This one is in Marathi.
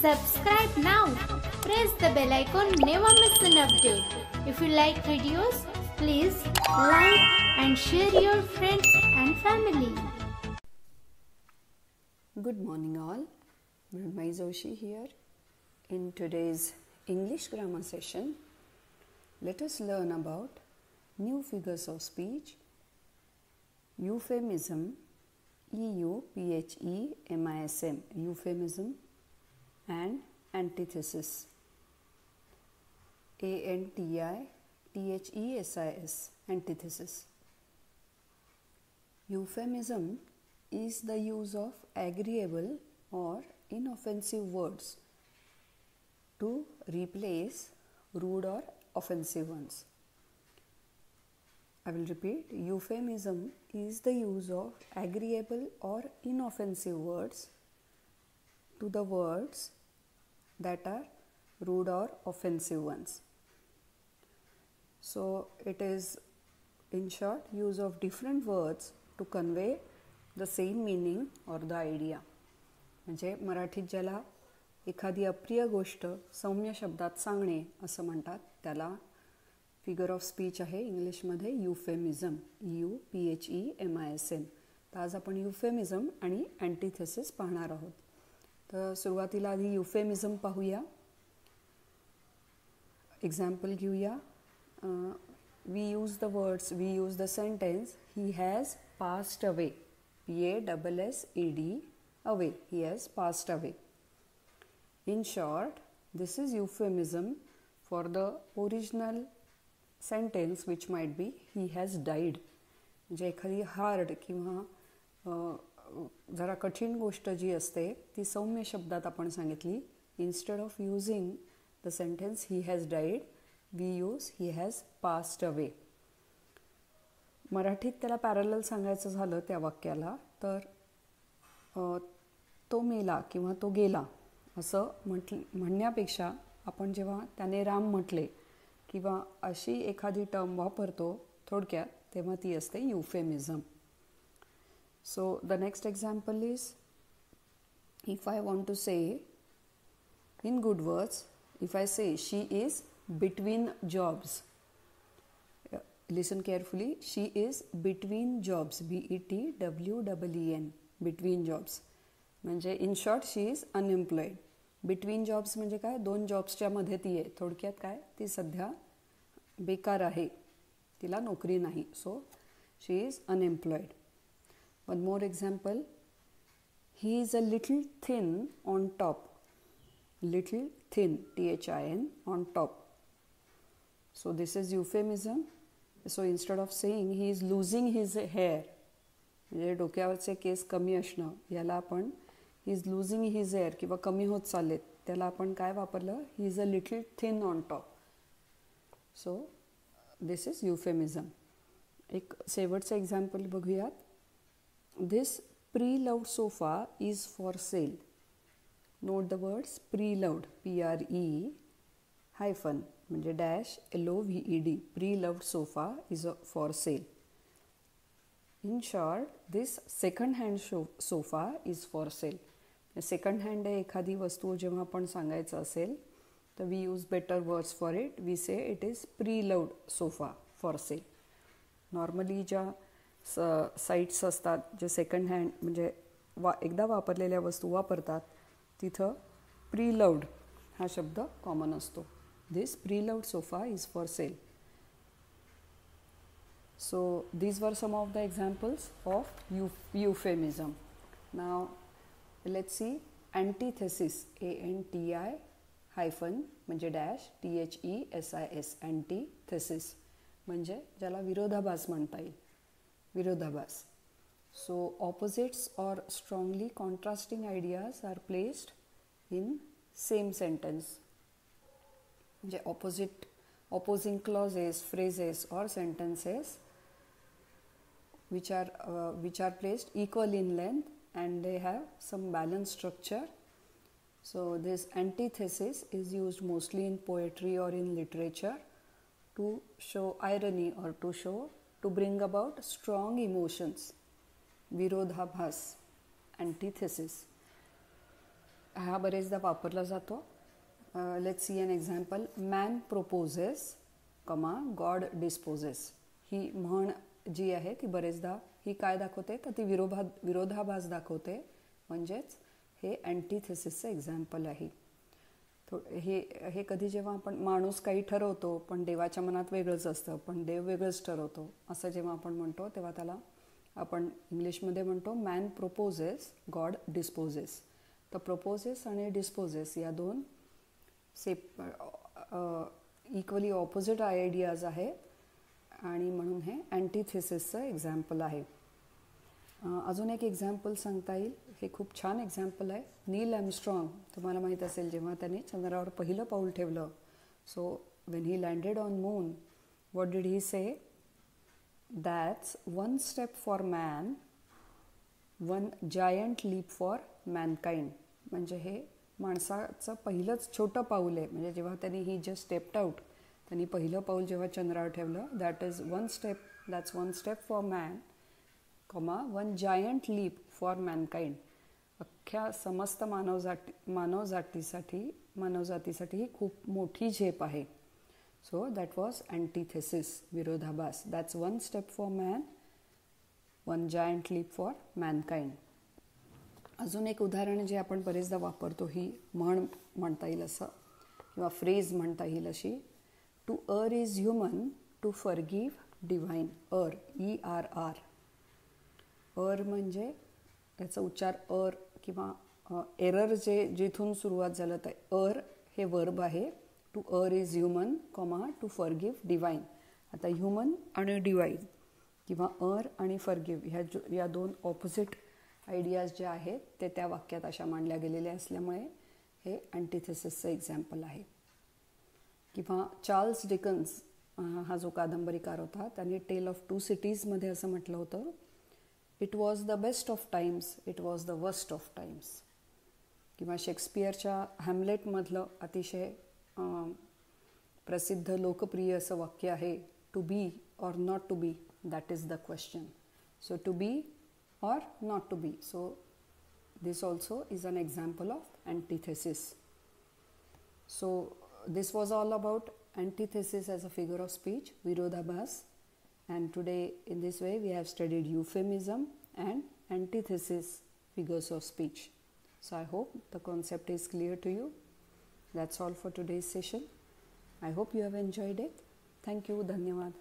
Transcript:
Subscribe now. Press the bell icon. Never miss an update. If you like videos, please like and share your friends and family. Good morning all. Mrunmayee Joshi here. In today's English grammar session, let us learn about new figures of speech, euphemism, euphemism, euphemism, and antithesis, antithesis, antithesis. Euphemism is the use of agreeable or inoffensive words to replace rude or offensive ones. I will repeat. Euphemism is the use of agreeable or inoffensive words to the words that are rude or offensive ones. So it is, in short, use of different words to convey the same meaning or the idea. म्हणजे मराठीत ज्याला एखादी अप्रिय गोष्ट सौम्य शब्दात सांगणे असं म्हणतात, त्याला फिगर ऑफ स्पीच आहे इंग्लिशमध्ये यूफेमिझम, EUPHEMISM. तर आज आपण यूफेमिझम आणि अँटिथेसिस पाहणार आहोत. तर सुरुवातीला आधी यूफेमिझम पाहूया. एक्झाम्पल घेऊया. We use the sentence he has passed away, PASSED, away, he has passed away. In short, this is euphemism for the original sentence which might be he has died. म्हणजे एखादी हार्ड किंवा जरा कठीण गोष्ट जी असते ती सौम्य शब्दात आपण सांगितली. Instead of using the sentence he has died, we use he has passed away. मराठीत त्याला पॅरलल सांगायचं झालं त्या वाक्याला तर तो मेला किंवा तो गेला असं म्हणण्यापेक्षा आपण जेव्हा त्याने राम म्हटले किंवा अशी एखादी टर्म वापरतो थोडक्यात, तेव्हा ती असते euphemism. So the next example is, if I want to say in good words, if I say she is between jobs, listen carefully, she is between jobs, BETWEEN, between jobs. म्हणजे in short she is unemployed. Between jobs म्हणजे काय, दोन जॉब्सच्या मध्ये ती आहे. थोडक्यात काय, ती सध्या बेकार आहे, तिला नोकरी नाही. So she is unemployed. One more example, he is a little thin on top, little thin, THIN, on top. So this is euphemism. So instead of saying he is losing his hair, म्हणजे डोक्यावरचे केस कमी असणं, याला आपण he is losing his hair किंवा कमी होत चाललेत, त्याला आपण काय वापरलं, he is a little thin on top. So this is euphemism. एक शेवटचं एक्झाम्पल बघूयात. This pre loved sofa is for sale. Note the words pre loved, PRE hyphen म्हणजे dash LOVED, pre loved sofa is for sale. In short, this second hand sofa is for sale. Second hand एखादी वस्तू जेव्हा आपण सांगायचं असेल तर we use better words for it. We say it is pre loved sofa for sale. Normally ज्या साईट्स असतात जे सेकंड हँड म्हणजे एकदा वापरलेल्या वस्तू वापरतात, तिथं प्री लव्ड हा शब्द कॉमन असतो. This pre loved sofa is for sale. So these were some of the examples of euphemism. Now let's see antithesis, ANTI hyphen म्हणजे dash THESIS, antithesis म्हणजे ज्याला विरोधाभास म्हणता येईल, विरोधाभास. So opposites or strongly contrasting ideas are placed in same sentence. म्हणजे opposing clauses, phrases or sentences which are placed equal in length and they have some balanced structure. So this antithesis is used mostly in poetry or in literature to show irony or to bring about strong emotions. Virodhabhas, antithesis. हा बरेचदा वापरला जातो. Let's see an example. Man proposes comma God disposes. ही म्हण जी आहे ती बरेचदा ही काय दाखवते तर ती विरोधाभास दाखवते. म्हणजेच हे अँटीथेसिसचं एक्झाम्पल आहे. हे कधी जेव्हा आपण माणूस काही ठरवतो पण देवाच्या मनात वेगळंच असतं, पण देव वेगळंच ठरवतो असं जेव्हा आपण म्हणतो तेव्हा त्याला आपण इंग्लिशमध्ये म्हणतो मॅन प्रोपोजेस गॉड डिस्पोजेस. तर प्रोपोजेस आणि डिस्पोजेस या दोन इक्वली ऑपोजिट आयडियाज आहेत आणि म्हणून हे अँटीथेसिसचं एक्झाम्पल आहे. अजून एक एक्झाम्पल सांगता येईल. हे खूप छान एक्झाम्पल आहे. नील आर्मस्ट्रॉंग, तुम्हाला माहीत असेल जेव्हा त्याने चंद्रावर पहिलं पाऊल ठेवलं, so when he landed on moon, what did he say? That's one step for man, one giant leap for mankind. म्हणजे हे माणसाचं पहिलंच छोटं पाऊल आहे. म्हणजे जेव्हा त्यांनी ही जस्ट स्टेप्ड आउट, त्यांनी पहिलं पाऊल जेव्हा चंद्रावर ठेवलं, that's one step for man comma one giant leap for mankind. अख्ख्या समस्त मानवजातीसाठी ही खूप मोठी झेप आहे. सो दॅट वॉज अँटीथेसिस, विरोधाभास. That's one step for man, one giant leap for mankind. अजून एक उदाहरण जे आपण बरेचदा वापरतो, ही म्हण म्हणता येईल असं किंवा फ्रेज म्हणता येईल अशी. To err is human, to forgive divine. ERR. Err म्हणजे त्याचा उच्चार किंवा एरर जिथून सुरुवात झालं तर एर हे वर्ब आहे. To err is human comma to forgive divine. आता ह्युमन आणि डिव्हाइन किंवा एर आणि फॉरगिव्ह या दोन ऑपोजिट आयडियाज ज्या आहेत ते त्या वाक्यात अशा मांडल्या गेलेल्या असल्यामुळे हे अँटीथेसिसचं एक्झाम्पल आहे. किंवा चार्ल्स डिकन्स हा जो कादंबरीकार होता त्याने टेल ऑफ टू सिटीजमध्ये असं म्हटलं होतं, it was the best of times, it was the worst of times. किंवा शेक्सपियरच्या हॅमलेटमधलं अतिशय प्रसिद्ध लोकप्रिय असं वाक्य आहे, to be or not to be, that is the question. So to be or not to be. So this also is an example of antithesis. So this was all about antithesis as a figure of speech, virodhabhas, and today in this way we have studied euphemism and antithesis figures of speech. So I hope the concept is clear to you. That's all for today's session. I hope you have enjoyed it. Thank you. Dhanyavad.